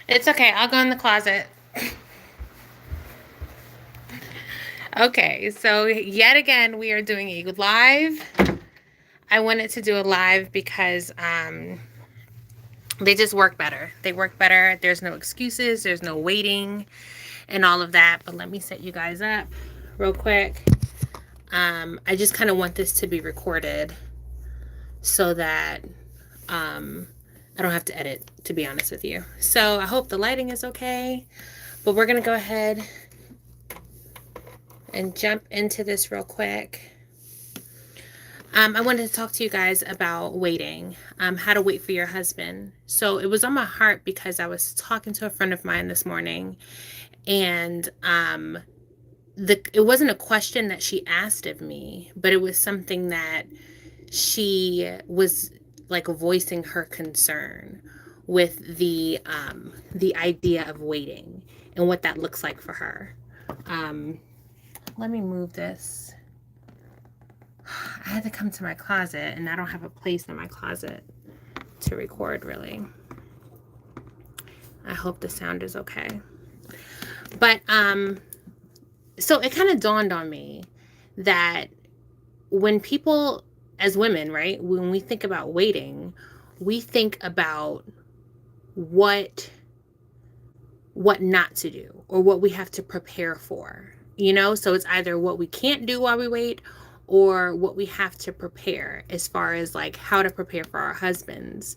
It's okay. I'll go in the closet. Okay, so yet again, we are doing a live. I wanted to do a live because they just work better. They work better. There's no excuses, there's no waiting and all of that. But let me set you guys up real quick. I just kind of want this to be recorded so that I don't have to edit, to be honest with you. So I hope the lighting is okay. But we're going to go ahead and jump into this real quick. I wanted to talk to you guys about waiting, how to wait for your husband. So it was on my heart because I was talking to a friend of mine this morning, and it wasn't a question that she asked of me, but it was something that she was like voicing her concern with the idea of waiting and what that looks like for her. Let me move this. I had to come to my closet, and I don't have a place in my closet to record, really. I hope the sound is okay. But so it kind of dawned on me that when people, as women, right, when we think about waiting, we think about what not to do or what we have to prepare for, so it's either what we can't do while we wait or what we have to prepare as far as like how to prepare for our husbands.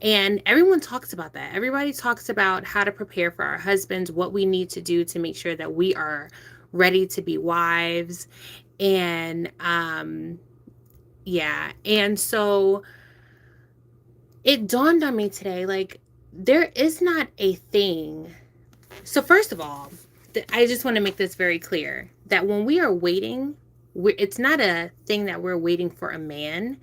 And everyone talks about that. Everybody talks about how to prepare for our husbands, what we need to do to make sure that we are ready to be wives. And yeah, and so it dawned on me today, like, there is not a thing. So first of all, I just want to make this very clear that when we are waiting, it's not a thing that we're waiting for a man.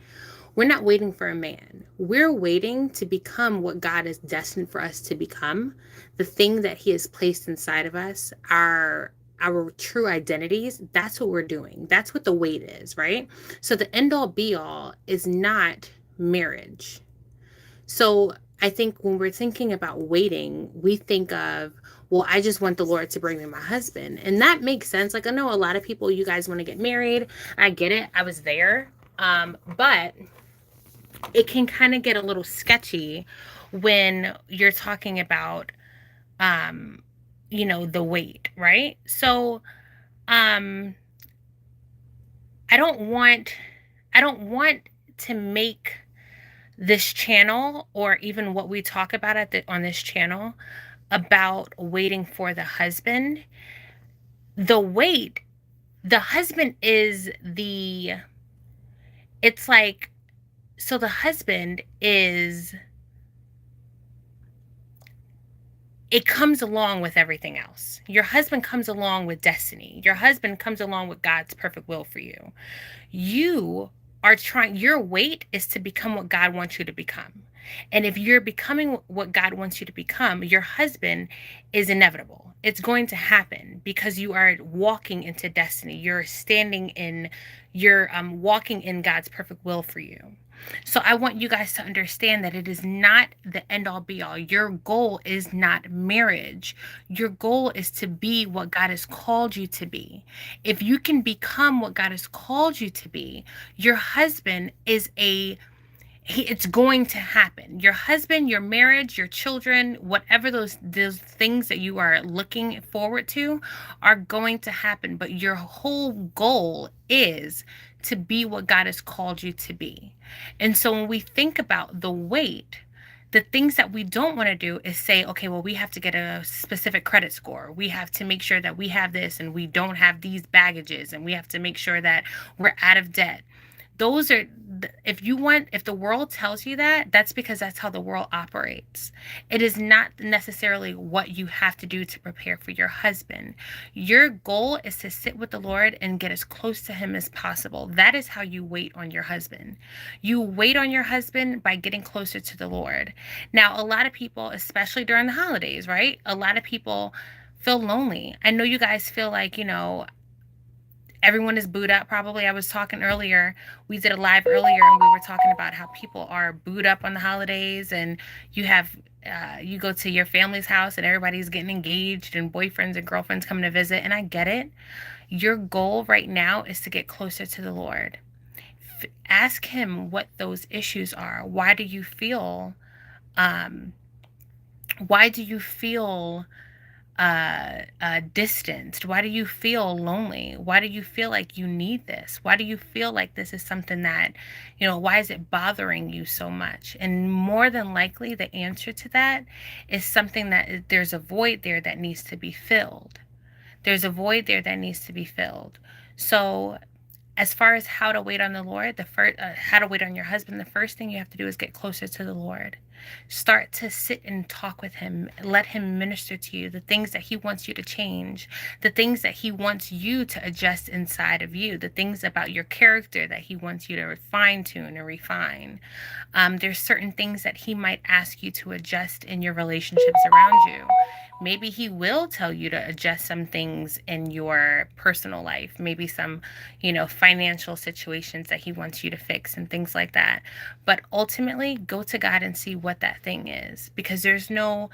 We're not waiting for a man. We're waiting to become what God is destined for us to become, the thing that He has placed inside of us, our true identities. That's what we're doing. That's what the wait is, right? So the end all be all is not marriage. So I think when we're thinking about waiting, we think of, well, I just want the Lord to bring me my husband. And that makes sense. Like, I know a lot of people, you guys want to get married. I get it. I was there. But it can kind of get a little sketchy when you're talking about, the wait, right? So, I don't want to make this channel or even what we talk about on this channel about waiting for the husband. The wait, the husband is it's like, so the husband is, it comes along with everything else. Your husband comes along with destiny. Your husband comes along with God's perfect will for you. You are trying, your wait is to become what God wants you to become. And if you're becoming what God wants you to become, your husband is inevitable. It's going to happen because you are walking into destiny. You're standing in, you're walking in God's perfect will for you. So I want you guys to understand that it is not the end all be all. Your goal is not marriage. Your goal is to be what God has called you to be. If you can become what God has called you to be, your husband is it's going to happen. Your husband, your marriage, your children, whatever those things that you are looking forward to are going to happen. But your whole goal is to be what God has called you to be. And so when we think about the wait, the things that we don't want to do is say, okay, well, we have to get a specific credit score. We have to make sure that we have this and we don't have these baggages, and we have to make sure that we're out of debt. Those are, if the world tells you that, that's because that's how the world operates. It is not necessarily what you have to do to prepare for your husband. Your goal is to sit with the Lord and get as close to Him as possible. That is how you wait on your husband. You wait on your husband by getting closer to the Lord. Now, a lot of people, especially during the holidays, right? A lot of people feel lonely. I know you guys feel like, Everyone is booed up probably. I was talking earlier. We did a live earlier and we were talking about how people are booed up on the holidays, and you have you go to your family's house and everybody's getting engaged and boyfriends and girlfriends coming to visit, and I get it. Your goal right now is to get closer to the Lord. Ask him what those issues are. Um why do you feel distanced? Why do you feel lonely? Why do you feel like you need this? Why do you feel like this is something that, why is it bothering you so much? And more than likely, the answer to that is something that there's a void there that needs to be filled. There's a void there that needs to be filled. So, as far as how to wait on the Lord, how to wait on your husband, the first thing you have to do is get closer to the Lord. Start to sit and talk with him. Let him minister to you the things that he wants you to change, the things that he wants you to adjust inside of you, the things about your character that he wants you to fine tune and refine. There's certain things that he might ask you to adjust in your relationships around you. Maybe he will tell you to adjust some things in your personal life, maybe some, financial situations that he wants you to fix and things like that. But ultimately, go to God and see what that thing is, because there's no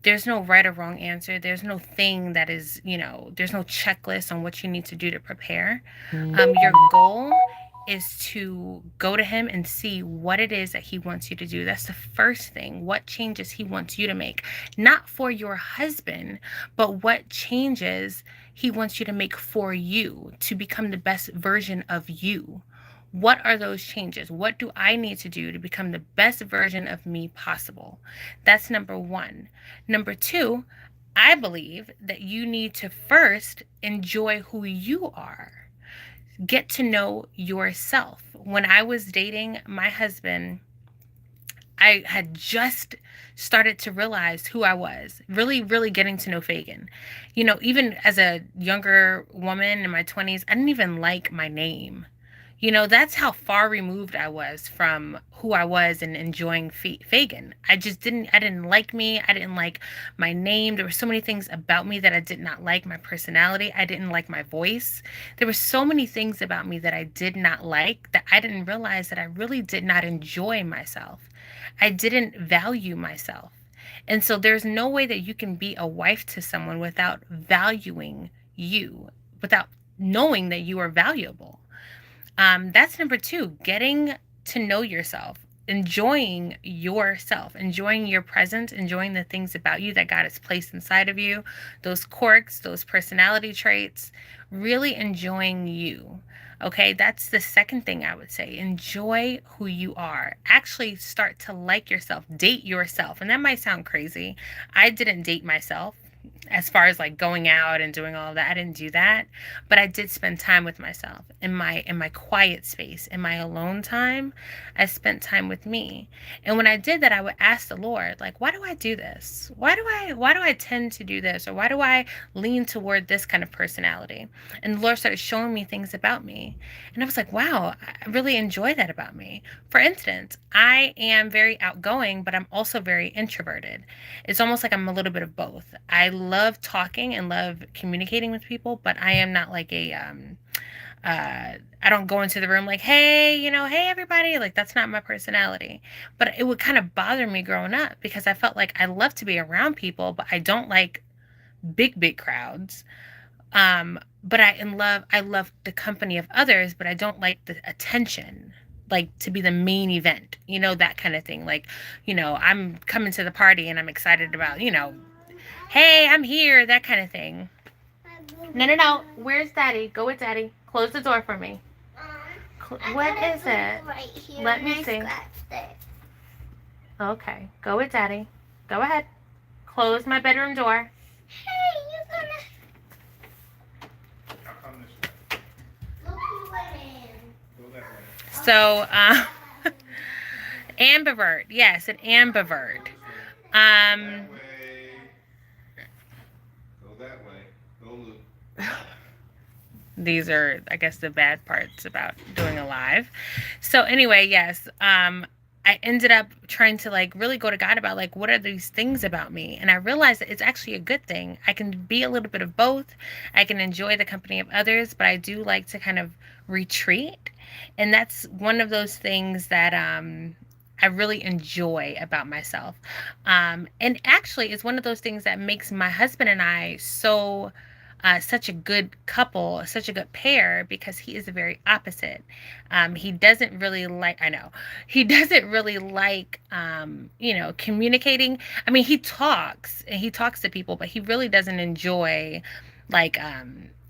right or wrong answer. There's no thing that is, there's no checklist on what you need to do to prepare. Your goal is to go to him and see what it is that he wants you to do. That's the first thing. What changes he wants you to make, not for your husband, but what changes he wants you to make for you to become the best version of you. What are those changes? What do I need to do to become the best version of me possible? That's number one. Number two, I believe that you need to first enjoy who you are. Get to know yourself. When I was dating my husband, I had just started to realize who I was, really, really getting to know Fagin. Even as a younger woman in my 20s, I didn't even like my name. That's how far removed I was from who I was and enjoying Fagin. I didn't like me. I didn't like my name. There were so many things about me that I did not like. My personality. I didn't like my voice. There were so many things about me that I did not like, that I didn't realize that I really did not enjoy myself. I didn't value myself. And so there's no way that you can be a wife to someone without valuing you, without knowing that you are valuable. That's number two, getting to know yourself, enjoying yourself, enjoying your presence, enjoying the things about you that God has placed inside of you, those quirks, those personality traits, really enjoying you. Okay, that's the second thing I would say. Enjoy who you are. Actually, start to like yourself, date yourself. And that might sound crazy. I didn't date myself as far as like going out and doing all of that. I didn't do that, but I did spend time with myself in my quiet space, in my alone time. I spent time with me. And when I did that, I would ask the Lord, like, why do I do this? Why do I tend to do this? Or why do I lean toward this kind of personality? And the Lord started showing me things about me. And I was like, wow, I really enjoy that about me. For instance, I am very outgoing, but I'm also very introverted. It's almost like I'm a little bit of both. I love talking and love communicating with people, but I am not like I don't go into the room like, hey, hey everybody. Like, that's not my personality. But it would kind of bother me growing up because I felt like I love to be around people, but I don't like big crowds. But I love the company of others, but I don't like the attention, like to be the main event, that kind of thing. Like, I'm coming to the party and I'm excited about, hey, I'm here, that kind of thing. No, no, no. Where's Daddy? Go with Daddy. Close the door for me. What is it? Right here. Let me see. Okay. Go with Daddy. Go ahead. Close my bedroom door. Hey, you're gonna. I'll come this way. Look who went in. Go that way. So, ambivert. Yes, an ambivert. That way. Go that way. Go look. These are, I guess, the bad parts about doing a live. So anyway, yes, I ended up trying to like really go to God about like what are these things about me, and I realized that it's actually a good thing. I can be a little bit of both. I can enjoy the company of others, but I do like to kind of retreat, and that's one of those things that I really enjoy about myself. And actually, it's one of those things that makes my husband and I such a good couple, such a good pair, because he is the very opposite. He doesn't really like, I know, he doesn't really like, communicating. I mean, he talks and he talks to people, but he really doesn't enjoy, like,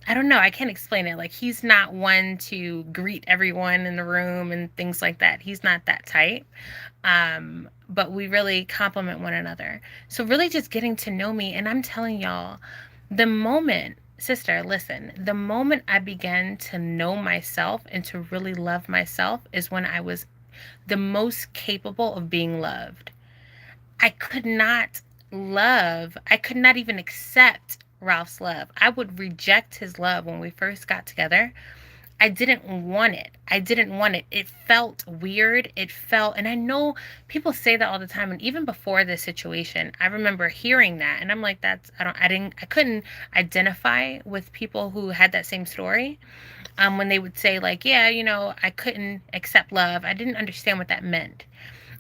I don't know, I can't explain it. Like, he's not one to greet everyone in the room and things like that. He's not that type. But we really complement one another. So, really, just getting to know me. And I'm telling y'all, the moment, sister, listen, the moment I began to know myself and to really love myself is when I was the most capable of being loved. I could not I could not even accept Ralph's love. I would reject his love when we first got together. I didn't want it. I didn't want it. It felt weird. It felt, and I know people say that all the time. And even before this situation, I remember hearing that. And I'm like, I couldn't identify with people who had that same story. When they would say, like, yeah, I couldn't accept love. I didn't understand what that meant.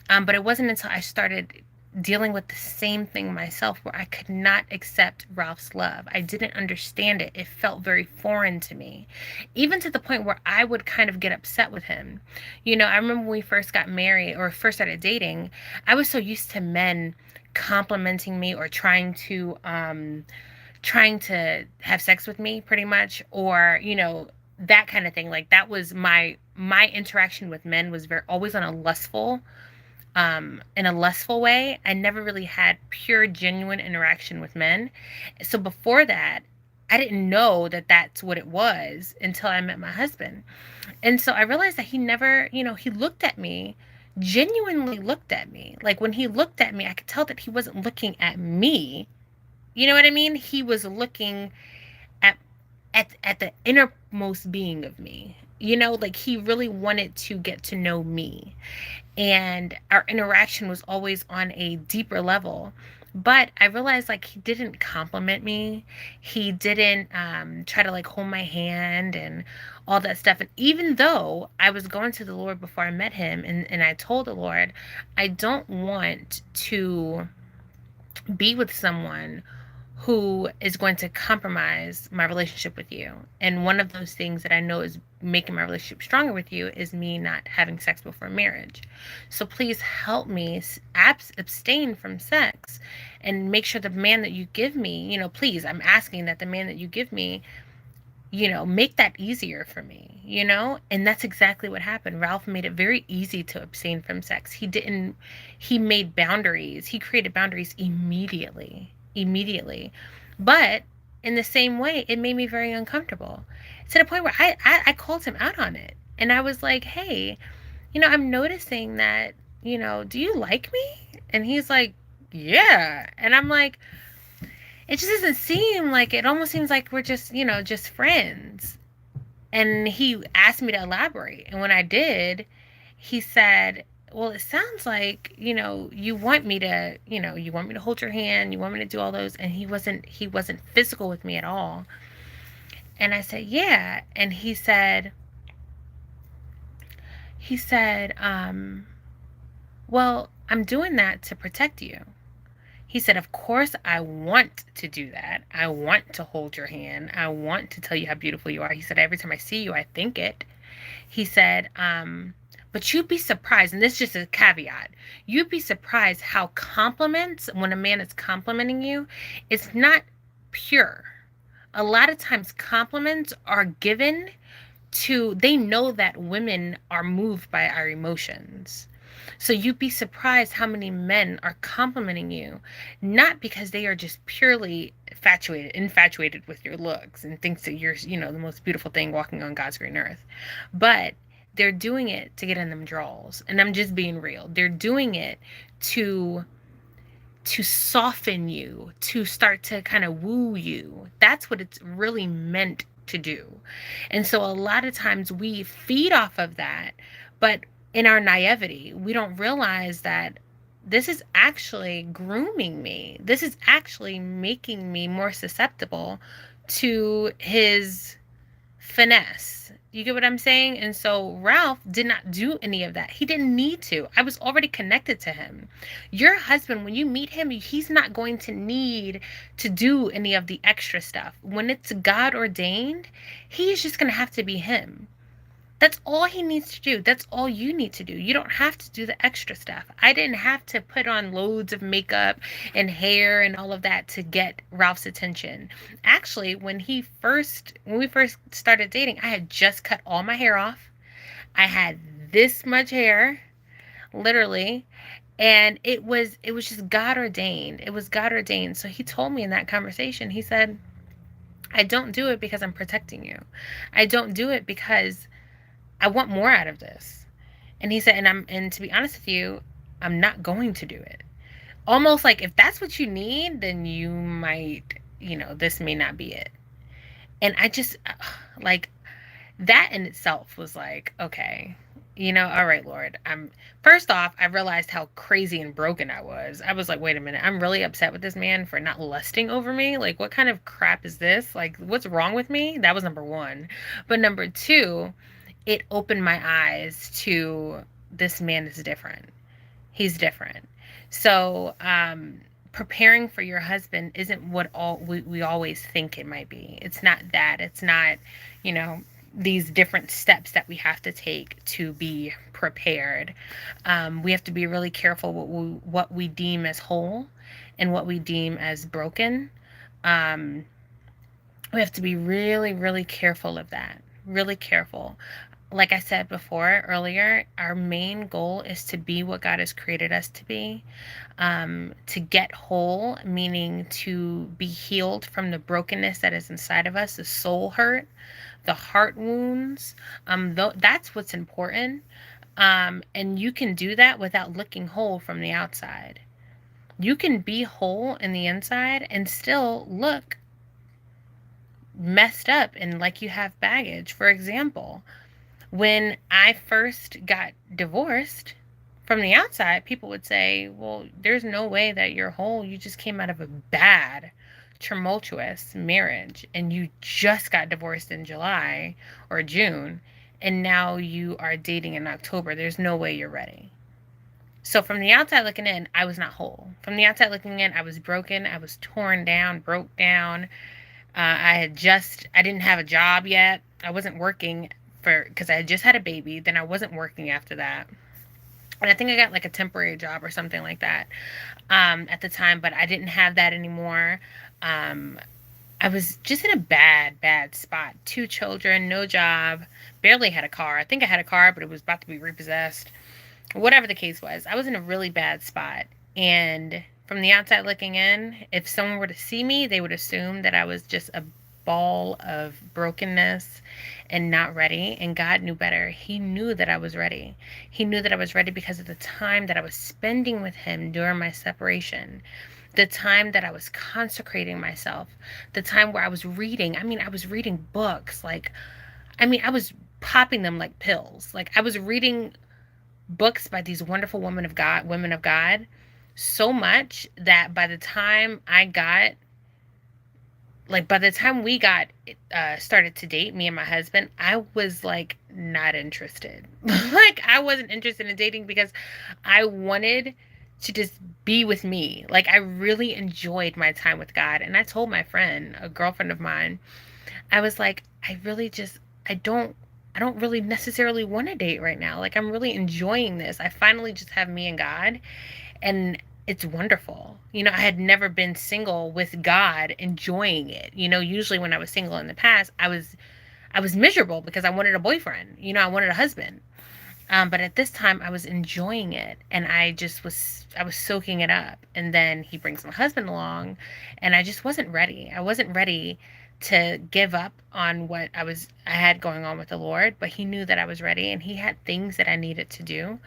But it wasn't until I started dealing with the same thing myself where I could not accept Ralph's love. I didn't understand it. It felt very foreign to me, even to the point where I would kind of get upset with him. I remember when we first got married or first started dating, I was so used to men complimenting me or trying to have sex with me pretty much, or that kind of thing. Like, that was my interaction with men was very always on a lustful in a lustful way. I never really had pure, genuine interaction with men. So before that, I didn't know that that's what it was until I met my husband. And so I realized that he never, he looked at me, genuinely looked at me. Like, when he looked at me, I could tell that he wasn't looking at me. You know what I mean? He was looking at at the innermost being of me. Like, he really wanted to get to know me, and our interaction was always on a deeper level. But I realized, like, he didn't compliment me. He didn't try to like hold my hand and all that stuff. And even though I was going to the Lord before I met him, and I told the Lord, I don't want to be with someone who is going to compromise my relationship with you. And one of those things that I know is making my relationship stronger with you is me not having sex before marriage. So please help me abstain from sex and make sure the man that you give me, please, I'm asking that the man that you give me, make that easier for me, And that's exactly what happened. Ralph made it very easy to abstain from sex. He made boundaries. He created boundaries immediately. But in the same way, it made me very uncomfortable to the point where I called him out on it. And I was like, hey, I'm noticing that, do you like me? And he's like, yeah. And I'm like, it just doesn't seem like it. Almost seems like we're just friends. And he asked me to elaborate. And when I did, he said, well, it sounds like, you want me to, you want me to hold your hand, you want me to do all those. And he wasn't physical with me at all. And I said, yeah. And he said, well, I'm doing that to protect you. He said, of course, I want to do that. I want to hold your hand. I want to tell you how beautiful you are. He said, every time I see you, I think it. He said, but you'd be surprised, and this is just a caveat, you'd be surprised how compliments, when a man is complimenting you, it's not pure. A lot of times compliments are given they know that women are moved by our emotions. So you'd be surprised how many men are complimenting you, not because they are just purely infatuated with your looks and thinks that you're, the most beautiful thing walking on God's green earth, but they're doing it to get in them draws. And I'm just being real. They're doing it to soften you, to start to kind of woo you. That's what it's really meant to do. And so a lot of times we feed off of that, but in our naivety, we don't realize that this is actually grooming me. This is actually making me more susceptible to his finesse. You get what I'm saying? And so Ralph did not do any of that. He didn't need to. I was already connected to him. Your husband, when you meet him, he's not going to need to do any of the extra stuff. When it's God ordained, he's just going to have to be him. That's all he needs to do. That's all you need to do. You don't have to do the extra stuff. I didn't have to put on loads of makeup and hair and all of that to get Ralph's attention. Actually, when we first started dating, I had just cut all my hair off. I had this much hair, literally, and it was just God ordained. It was God ordained. So he told me in that conversation, he said, "I don't do it because I'm protecting you. I don't do it because I want more out of this." And he said, and to be honest with you, I'm not going to do it. Almost like, if that's what you need, then you might, this may not be it. And I just, like, that in itself was like, okay, all right, Lord. First off, I realized how crazy and broken I was. I was like, wait a minute, I'm really upset with this man for not lusting over me. Like, what kind of crap is this? Like, what's wrong with me? That was number one. But number two, it opened my eyes to, this man is different. He's different. So, preparing for your husband isn't what we always think it might be. It's not that. It's not, these different steps that we have to take to be prepared. We have to be really careful what we deem as whole and what we deem as broken. We have to be really, really careful of that. Really careful. Like I said before, earlier, our main goal is to be what God has created us to be, to get whole, meaning to be healed from the brokenness that is inside of us, the soul hurt, the heart wounds. That's what's important. And you can do that without looking whole from the outside. You can be whole in the inside and still look messed up and like you have baggage. For example, when I first got divorced, from the outside, people would say, well, there's no way that you're whole. You just came out of a bad, tumultuous marriage and you just got divorced in July or June, and now you are dating in October. There's no way you're ready. So from the outside looking in, I was not whole. From the outside looking in, I was broken. I was torn down, broke down. I didn't have a job yet. I wasn't working because I had just had a baby. Then I wasn't working after that. And I think I got like a temporary job or something like that at the time, but I didn't have that anymore. I was just in a bad, bad spot. 2 children, no job, barely had a car. I think I had a car, but it was about to be repossessed. Whatever the case was, I was in a really bad spot. And from the outside looking in, if someone were to see me, they would assume that I was just a ball of brokenness and not ready. And God knew better. He knew that I was ready. He knew that I was ready because of the time that I was spending with him during my separation, the time that I was consecrating myself, the time where I was reading. I was reading books. I was popping them like pills. Like, I was reading books by these wonderful women of God, so much that by the time we got started to date, me and my husband, I was like not interested. Like, I wasn't interested in dating because I wanted to just be with me. Like, I really enjoyed my time with God. And I told my friend, a girlfriend of mine, I was like, I don't really necessarily want to date right now. Like, I'm really enjoying this. I finally just have me and God, and it's wonderful. I had never been single with God enjoying it. Usually when I was single in the past, I was miserable because I wanted a boyfriend. I wanted a husband. But at this time, I was enjoying it, and I was soaking it up. And then he brings my husband along, and I just wasn't ready. I wasn't ready to give up on what I had going on with the Lord, but he knew that I was ready, and he had things that I needed to do.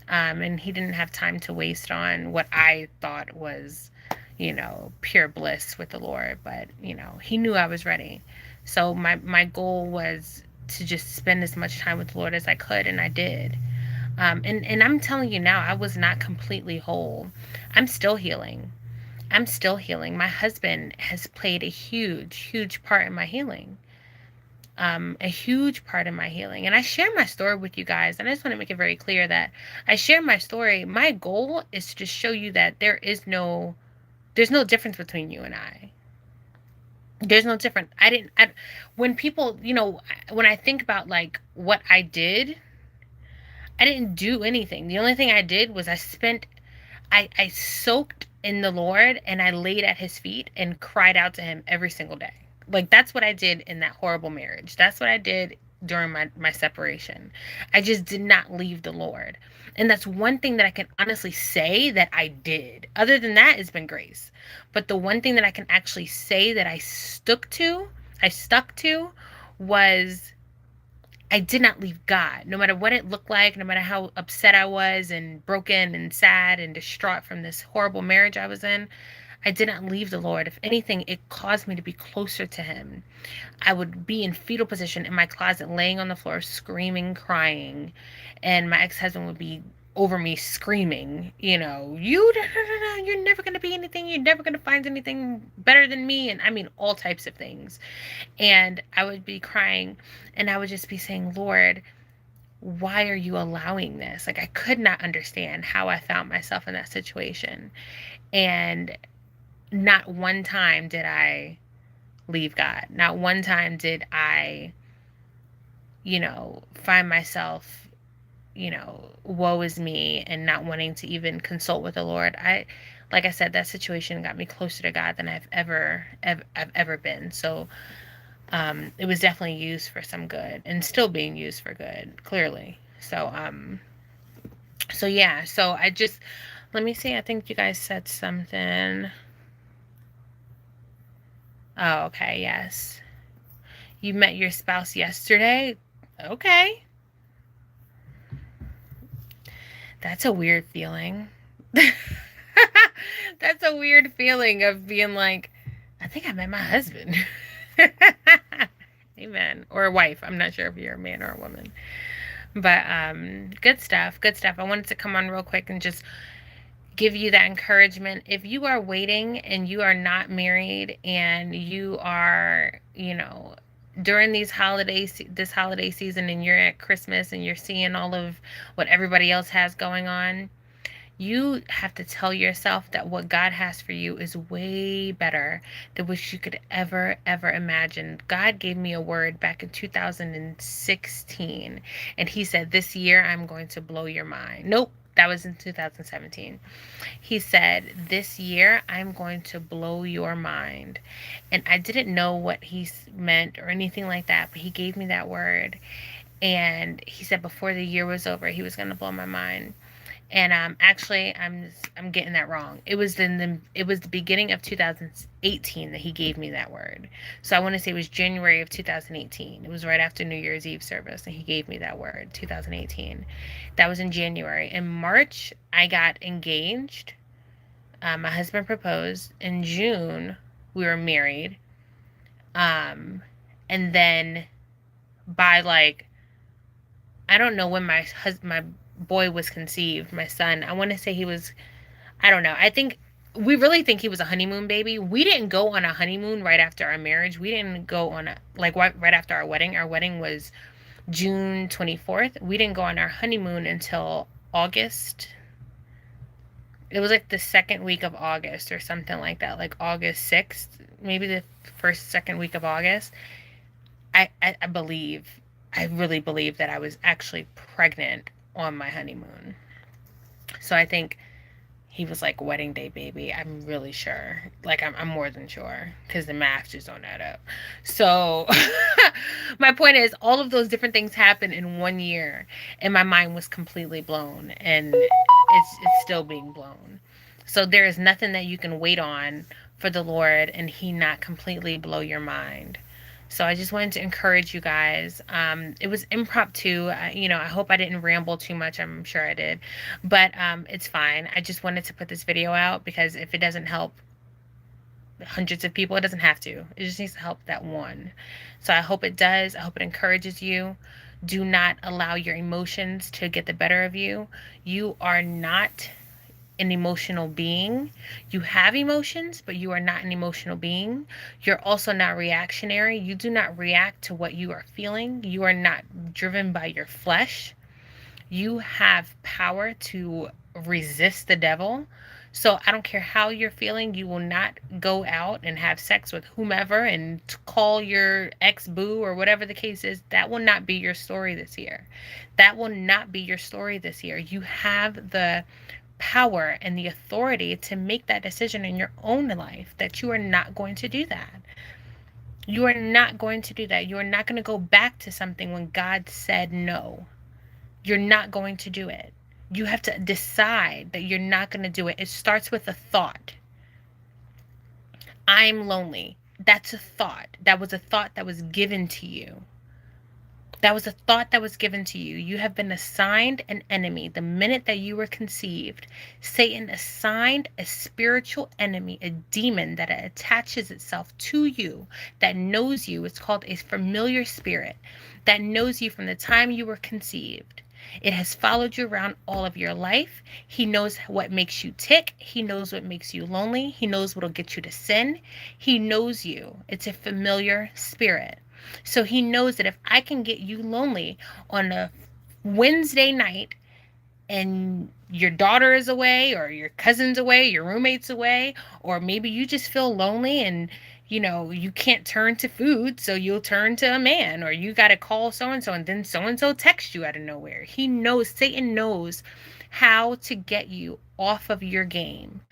And he didn't have time to waste on what I thought was, pure bliss with the Lord. But, he knew I was ready. So my goal was to just spend as much time with the Lord as I could, and I did. And I'm telling you now, I was not completely whole. I'm still healing. I'm still healing. My husband has played a huge, huge part in my healing. A huge part in my healing. And I share my story with you guys. And I just want to make it very clear that I share my story. My goal is to just show you that there's no difference between you and I. There's no difference. When people, when I think about like what I didn't do anything. The only thing I did was I soaked in the Lord and I laid at his feet and cried out to him every single day. Like that's what I did in that horrible marriage. That's what I did during my separation. I just did not leave the Lord. And that's one thing that I can honestly say that I did. Other than that, it's been grace. But the one thing that I can actually say that I stuck to was I did not leave God. No matter what it looked like, no matter how upset I was and broken and sad and distraught from this horrible marriage I was in, I did not leave the Lord. If anything, it caused me to be closer to him. I would be in fetal position in my closet, laying on the floor, screaming, crying, and my ex-husband would be over me screaming, you're never going to be anything. You're never going to find anything better than me. And I mean, all types of things. And I would be crying and I would just be saying, Lord, why are you allowing this? Like, I could not understand how I found myself in that situation. And not one time did I leave God. Not one time did I, find myself, woe is me and not wanting to even consult with the Lord. Like I said, that situation got me closer to God than I've ever been. So, it was definitely used for some good and still being used for good, clearly. So yeah, so let me see. I think you guys said something. Oh, okay. Yes. You met your spouse yesterday. Okay. That's a weird feeling. That's a weird feeling of being like, I think I met my husband. Amen. Or a wife. I'm not sure if you're a man or a woman. But good stuff. Good stuff. I wanted to come on real quick and just give you that encouragement. If you are waiting and you are not married and you are, during this holiday season and you're at Christmas and you're seeing all of what everybody else has going on, you have to tell yourself that what God has for you is way better than what you could ever imagine. God gave me a word back in 2016, and he said, this year I'm going to blow your mind. Nope, that was in 2017. He said, this year I'm going to blow your mind. And I didn't know what he meant or anything like that, but he gave me that word. And he said before the year was over, he was going to blow my mind. And actually, I'm getting that wrong. It was the beginning of 2018 that he gave me that word. So I want to say it was January of 2018. It was right after New Year's Eve service, and he gave me that word. 2018. That was in January. In March, I got engaged. My husband proposed. In June, we were married. And then by like, I don't know when my boy was conceived, my son. I want to say he was, I don't know. We really think he was a honeymoon baby. We didn't go on a honeymoon right after our marriage. We didn't go on right after our wedding. Our wedding was June 24th. We didn't go on our honeymoon until August. It was like the second week of August or something like that, like August 6th, maybe the second week of August. I really believe that I was actually pregnant on my honeymoon. So I think he was like wedding day baby. I'm really sure. Like I'm more than sure because the math just don't add up. So my point is all of those different things happened in 1 year and my mind was completely blown and it's still being blown. So there is nothing that you can wait on for the Lord and he not completely blow your mind. So I just wanted to encourage you guys. It was impromptu. I hope I didn't ramble too much. I'm sure I did. But it's fine. I just wanted to put this video out because if it doesn't help hundreds of people, it doesn't have to. It just needs to help that one. So I hope it does. I hope it encourages you Do not allow your emotions to get the better of you. You are not an emotional being. You have emotions, but you are not an emotional being. You're also not reactionary. You do not react to what you are feeling. You are not driven by your flesh. You have power to resist the devil. So I don't care how you're feeling, you will not go out and have sex with whomever and call your ex boo or whatever the case is. That will not be your story this year. That will not be your story this year. You have the power and the authority to make that decision in your own life that you are not going to do that. You are not going to do that. You are not going to go back to something when God said no. You're not going to do it. You have to decide that you're not going to do it. It starts with a thought. I'm lonely. That's a thought. That was a thought that was given to you. That was a thought that was given to you. You have been assigned an enemy the minute that you were conceived. Satan assigned a spiritual enemy, a demon that attaches itself to you, that knows you. It's called a familiar spirit that knows you from the time you were conceived. It has followed you around all of your life. He knows what makes you tick. He knows what makes you lonely. He knows what will get you to sin. He knows you. It's a familiar spirit. So he knows that if I can get you lonely on a Wednesday night and your daughter is away or your cousin's away, your roommate's away, or maybe you just feel lonely and you can't turn to food, so you'll turn to a man, or you got to call so-and-so and then so-and-so texts you out of nowhere. He knows, Satan knows how to get you off of your game.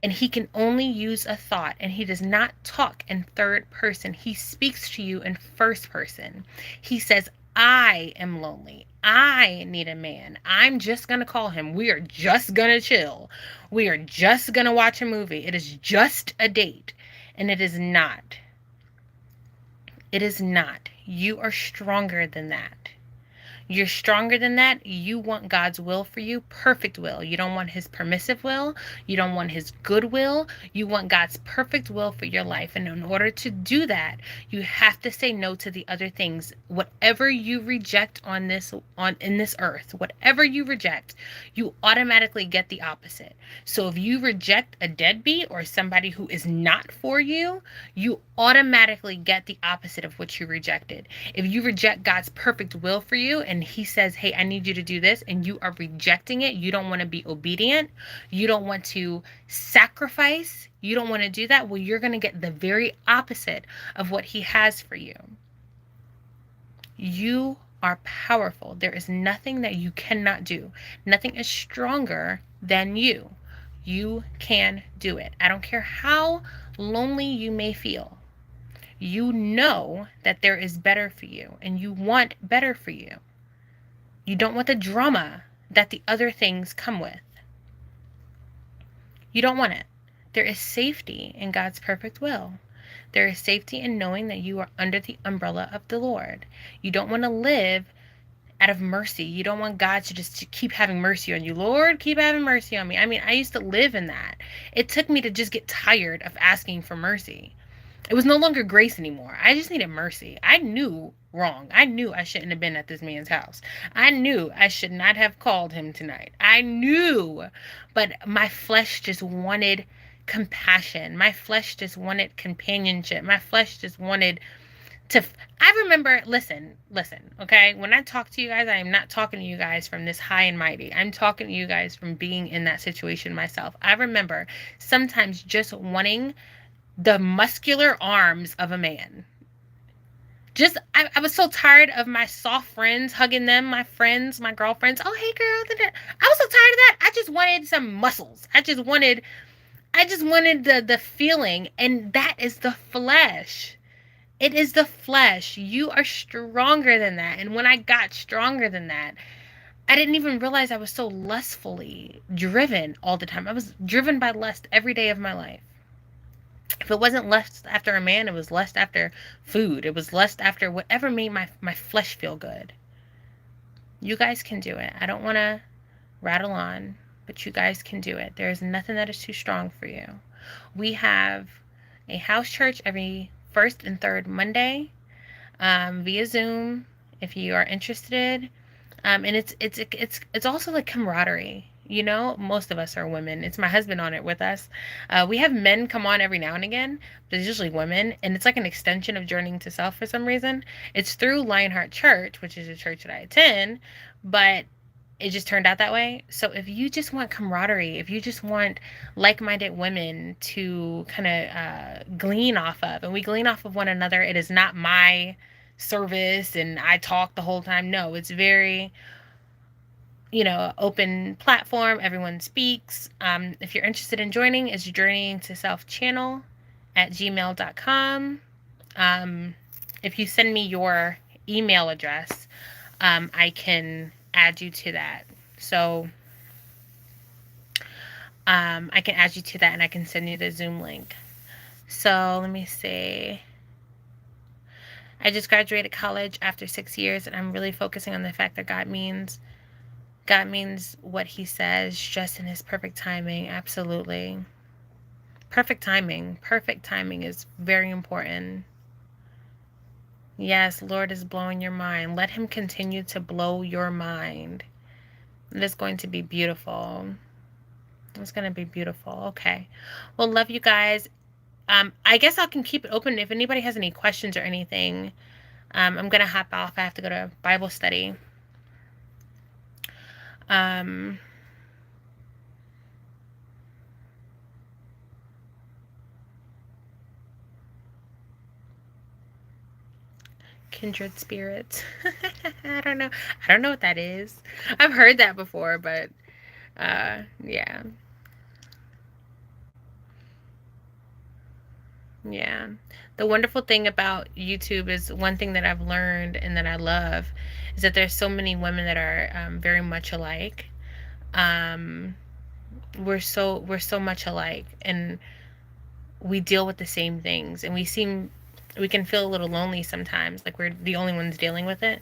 And he can only use a thought, and he does not talk in third person. He speaks to you in first person. He says, I am lonely. I need a man. I'm just going to call him. We are just going to chill. We are just going to watch a movie. It is just a date. And it is not. It is not. You are stronger than that. You're stronger than that. You want God's will for you, perfect will. You don't want his permissive will. You don't want his good will. You want God's perfect will for your life. And in order to do that, you have to say no to the other things. Whatever you reject in this earth, whatever you reject, you automatically get the opposite. So if you reject a deadbeat or somebody who is not for you, you automatically get the opposite of what you rejected. If you reject God's perfect will for you and he says, hey, I need you to do this, and you are rejecting it, you don't want to be obedient, you don't want to sacrifice, you don't want to do that, well, you're going to get the very opposite of what he has for you. You are powerful. There is nothing that you cannot do. Nothing is stronger than you. You can do it. I don't care how lonely you may feel. You know that there is better for you, and you want better for you. You don't want the drama that the other things come with. You don't want it. There is safety in God's perfect will. There is safety in knowing that you are under the umbrella of the Lord. You don't want to live out of mercy. You don't want God to just keep having mercy on you. Lord, keep having mercy on me. I mean, I used to live in that. It took me to just get tired of asking for mercy. It was no longer grace anymore. I just needed mercy. I knew wrong. I knew I shouldn't have been at this man's house. I knew I should not have called him tonight. I knew, but my flesh just wanted compassion. My flesh just wanted companionship. My flesh just wanted to, I remember, listen, okay? When I talk to you guys, I am not talking to you guys from this high and mighty. I'm talking to you guys from being in that situation myself. I remember sometimes just wanting the muscular arms of a man. I was so tired of my soft friends hugging them, my friends, my girlfriends. Oh, hey girl. I was so tired of that. I just wanted some muscles. I just wanted the feeling, and that is the flesh. It is the flesh. You are stronger than that. And when I got stronger than that, I didn't even realize I was so lustfully driven all the time. I was driven by lust every day of my life. If it wasn't lust after a man, it was lust after food. It was lust after whatever made my flesh feel good. You guys can do it. I don't want to rattle on, but you guys can do it. There is nothing that is too strong for you. We have a house church every first and third Monday via Zoom. if you are interested. And it's also like camaraderie. You know, most of us are women. It's my husband on it with us. We have men come on every now and again, but it's usually women, and it's like an extension of Journeying to Self for some reason. It's through Lionheart Church, which is a church that I attend, but it just turned out that way. So if you just want camaraderie, if you just want like-minded women to kind of glean off of, and we glean off of one another, it is not my service and I talk the whole time. No, it's very, open platform. Everyone speaks. If you're interested in joining, it's Journeying to Self channel at gmail.com. If you send me your email address, I can add you to that. So I can add you to that and I can send you the Zoom link. So let me see. I just graduated college after 6 years, and I'm really focusing on the fact that God means what he says, just in his perfect timing. Absolutely. Perfect timing. Perfect timing is very important. Yes, Lord is blowing your mind. Let him continue to blow your mind. It is going to be beautiful. It's going to be beautiful. Okay. Well, love you guys. I guess I can keep it open if anybody has any questions or anything. I'm going to hop off. I have to go to Bible study. Kindred spirits. I don't know. I don't know what that is. I've heard that before, but yeah. Yeah. The wonderful thing about YouTube is one thing that I've learned and that I love is that there's so many women that are very much alike. We're so much alike, and we deal with the same things, and we can feel a little lonely sometimes, like we're the only ones dealing with it.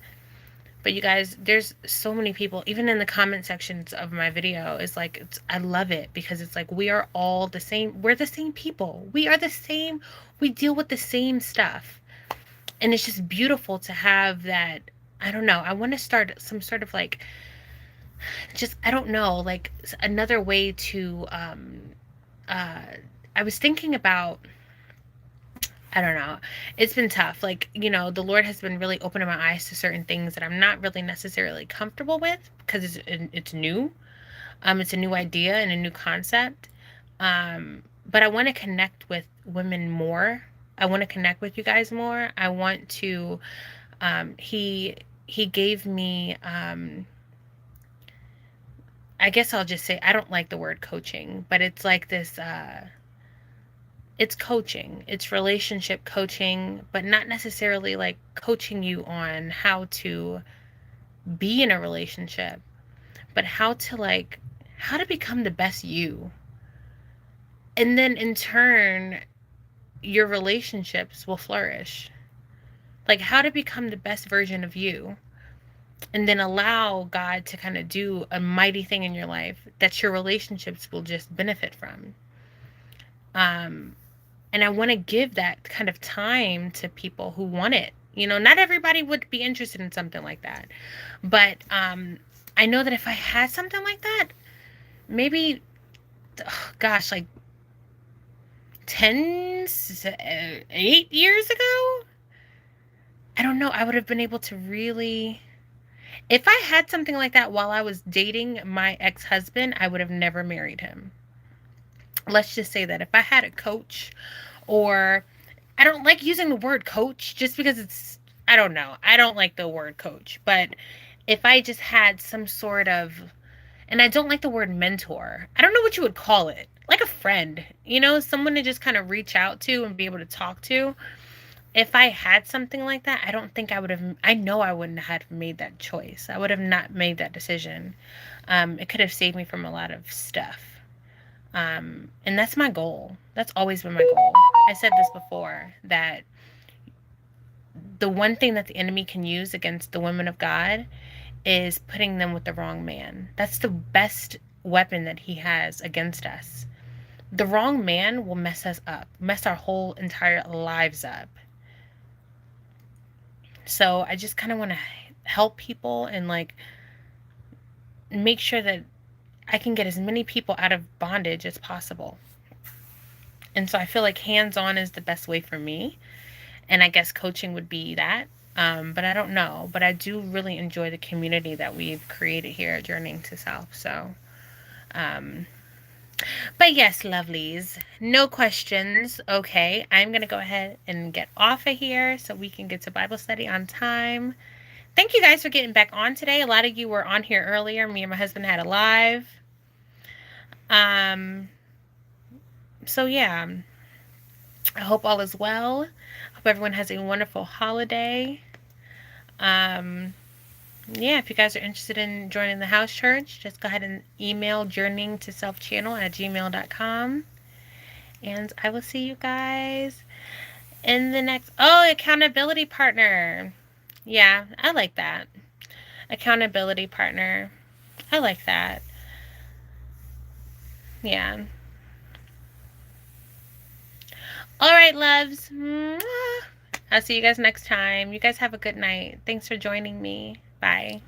But you guys, there's so many people, even in the comment sections of my video, is like, I love it because it's like, we are all the same. We're the same people. We are the same. We deal with the same stuff. And it's just beautiful to have that. I don't know. I want to start some sort of like, just, I don't know, like another way to, I was thinking about, I don't know. It's been tough. Like, the Lord has been really opening my eyes to certain things that I'm not really necessarily comfortable with because it's new. It's a new idea and a new concept. But I want to connect with women more. I want to connect with you guys more. I want to, he gave me, I guess I'll just say, I don't like the word coaching, but it's like this, it's coaching. It's relationship coaching, but not necessarily like coaching you on how to be in a relationship, but how to become the best you. And then in turn, your relationships will flourish. Like how to become the best version of you. And then allow God to kind of do a mighty thing in your life that your relationships will just benefit from. And I want to give that kind of time to people who want it. Not everybody would be interested in something like that. But I know that if I had something like that, maybe, gosh, like 8 years ago, I don't know, I would have been able to really, if I had something like that while I was dating my ex-husband, I would have never married him. Let's just say that if I had a coach, or I don't like using the word coach just because I don't know. I don't like the word coach, but if I just had some sort of, and I don't like the word mentor. I don't know what you would call it. Like a friend, someone to just kind of reach out to and be able to talk to. If I had something like that, I don't think I know I wouldn't have made that choice. I would have not made that decision. It could have saved me from a lot of stuff. And that's my goal. That's always been my goal. I said this before, that the one thing that the enemy can use against the women of God is putting them with the wrong man. That's the best weapon that he has against us. The wrong man will mess us up, mess our whole entire lives up. So I just kind of want to help people and like make sure that I can get as many people out of bondage as possible. And so I feel like hands-on is the best way for me. And I guess coaching would be that. But I don't know. But I do really enjoy the community that we've created here at Journeying to Self. So, but yes, lovelies, no questions. Okay, I'm going to go ahead and get off of here so we can get to Bible study on time. Thank you guys for getting back on today. A lot of you were on here earlier. Me and my husband had a live. So yeah, I hope all is well. I hope everyone has a wonderful holiday. Yeah, if you guys are interested in joining the house church, just go ahead and email journeyingtoselfchannel@gmail.com. And I will see you guys in the next... Oh, accountability partner. Yeah, I like that. Accountability partner. I like that. Yeah. All right, loves. I'll see you guys next time. You guys have a good night. Thanks for joining me. Bye.